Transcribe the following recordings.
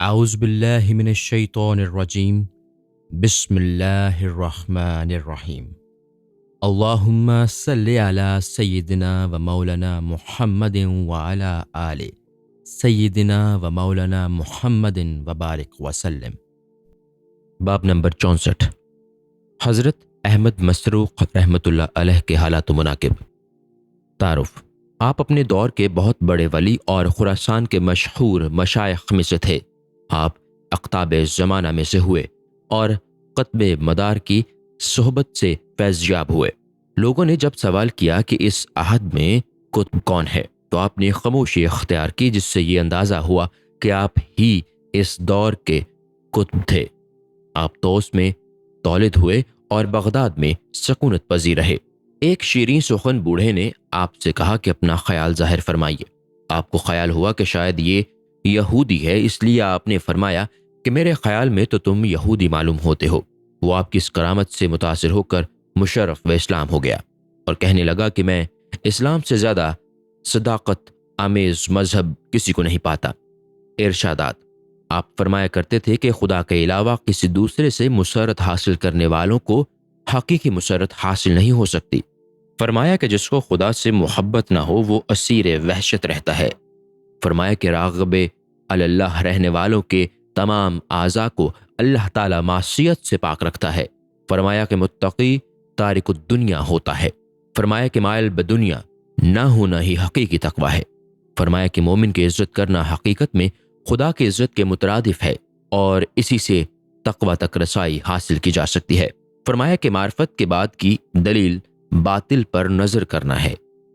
اعوذ باللہ من الشیطان الرجیم بسم اللہ الرحمن الرحیم اللہم صلی علی سیدنا و مولانا محمد وعلی آل سیدنا و مولانا محمد وبارک وسلم۔ باب نمبر 64، حضرت احمد مسروق رحمۃ اللہ علیہ کے حالات و مناقب۔ تعارف: آپ اپنے دور کے بہت بڑے ولی اور خراسان کے مشہور مشائخ میں سے تھے۔ آپ اقطاب زمانہ میں سے ہوئے اور قطب مدار کی صحبت سے فیض یاب ہوئے۔ لوگوں نے جب سوال کیا کہ اس عہد میں قطب کون ہے تو آپ نے خاموشی اختیار کی، جس سے یہ اندازہ ہوا کہ آپ ہی اس دور کے قطب تھے۔ آپ طوس میں تولد ہوئے اور بغداد میں سکونت پذیر رہے۔ ایک شیریں سخن بوڑھے نے آپ سے کہا کہ اپنا خیال ظاہر فرمائیے۔ آپ کو خیال ہوا کہ شاید یہ یہودی ہے، اس لیے آپ نے فرمایا کہ میرے خیال میں تو تم یہودی معلوم ہوتے ہو۔ وہ آپ کی اس کرامت سے متاثر ہو کر مشرف و اسلام ہو گیا اور کہنے لگا کہ میں اسلام سے زیادہ صداقت آمیز مذہب کسی کو نہیں پاتا۔ ارشادات: آپ فرمایا کرتے تھے کہ خدا کے علاوہ کسی دوسرے سے مسرت حاصل کرنے والوں کو حقیقی مسرت حاصل نہیں ہو سکتی۔ فرمایا کہ جس کو خدا سے محبت نہ ہو وہ اسیر وحشت رہتا ہے۔ فرمایا کہ راغب اللہ رہنے والوں کے تمام اعضاء کو اللہ تعالیٰ معصیت سے پاک رکھتا ہے۔ فرمایا کہ متقی تارک الدنیا ہوتا ہے۔ فرمایا کہ مائل بدنیا نہ ہونا ہی حقیقی تقوی ہے۔ فرمایا کہ مومن کی عزت کرنا حقیقت میں خدا کی عزت کے مترادف ہے اور اسی سے تقوی تک رسائی حاصل کی جا سکتی ہے۔ فرمایا کہ معرفت کے بعد کی دلیل باطل پر نظر کرنا ہے۔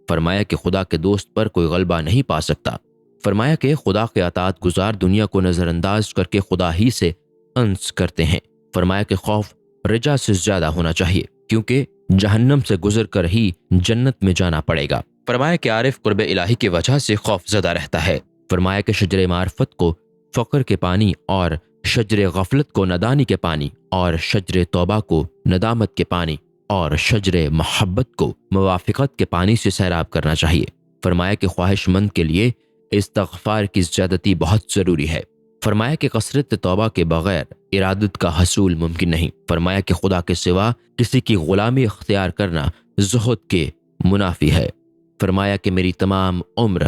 فرمایا کہ خدا کے دوست پر کوئی غلبہ نہیں پا سکتا۔ فرمایا کہ خدا کے اطاعت گزار دنیا کو نظر انداز کر کے خدا ہی سے انس کرتے ہیں۔ فرمایا کہ خوف رجا سے زیادہ ہونا چاہیے، کیونکہ جہنم سے گزر کر ہی جنت میں جانا پڑے گا۔ فرمایا کہ عارف قرب الہی کی وجہ سے خوف زدہ رہتا ہے۔ فرمایا کہ شجر معرفت کو فقر کے پانی اور شجر غفلت کو ندانی کے پانی اور شجر توبہ کو ندامت کے پانی اور شجر محبت کو موافقت کے پانی سے سیراب کرنا چاہیے۔ فرمایا کہ خواہش مند کے لیے استغفار کی زیادتی بہت ضروری ہے۔ فرمایا کہ کثرت توبہ کے بغیر ارادت کا حصول ممکن نہیں۔ فرمایا کہ خدا کے سوا کسی کی غلامی اختیار کرنا زہد کے منافی ہے۔ فرمایا کہ میری تمام عمر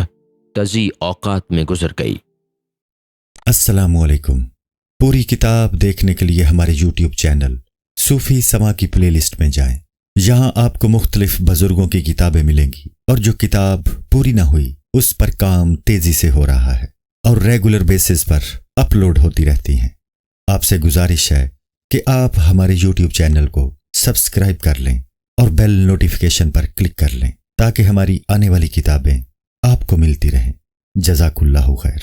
تزی اوقات میں گزر گئی۔ السلام علیکم۔ پوری کتاب دیکھنے کے لیے ہمارے یوٹیوب چینل صوفی سما کی پلے لسٹ میں جائیں۔ یہاں آپ کو مختلف بزرگوں کی کتابیں ملیں گی، اور جو کتاب پوری نہ ہوئی اس پر کام تیزی سے ہو رہا ہے اور ریگولر بیسس پر اپلوڈ ہوتی رہتی ہیں۔ آپ سے گزارش ہے کہ آپ ہمارے یوٹیوب چینل کو سبسکرائب کر لیں اور بیل نوٹیفیکیشن پر کلک کر لیں تاکہ ہماری آنے والی کتابیں آپ کو ملتی رہیں۔ جزاک اللہ خیر۔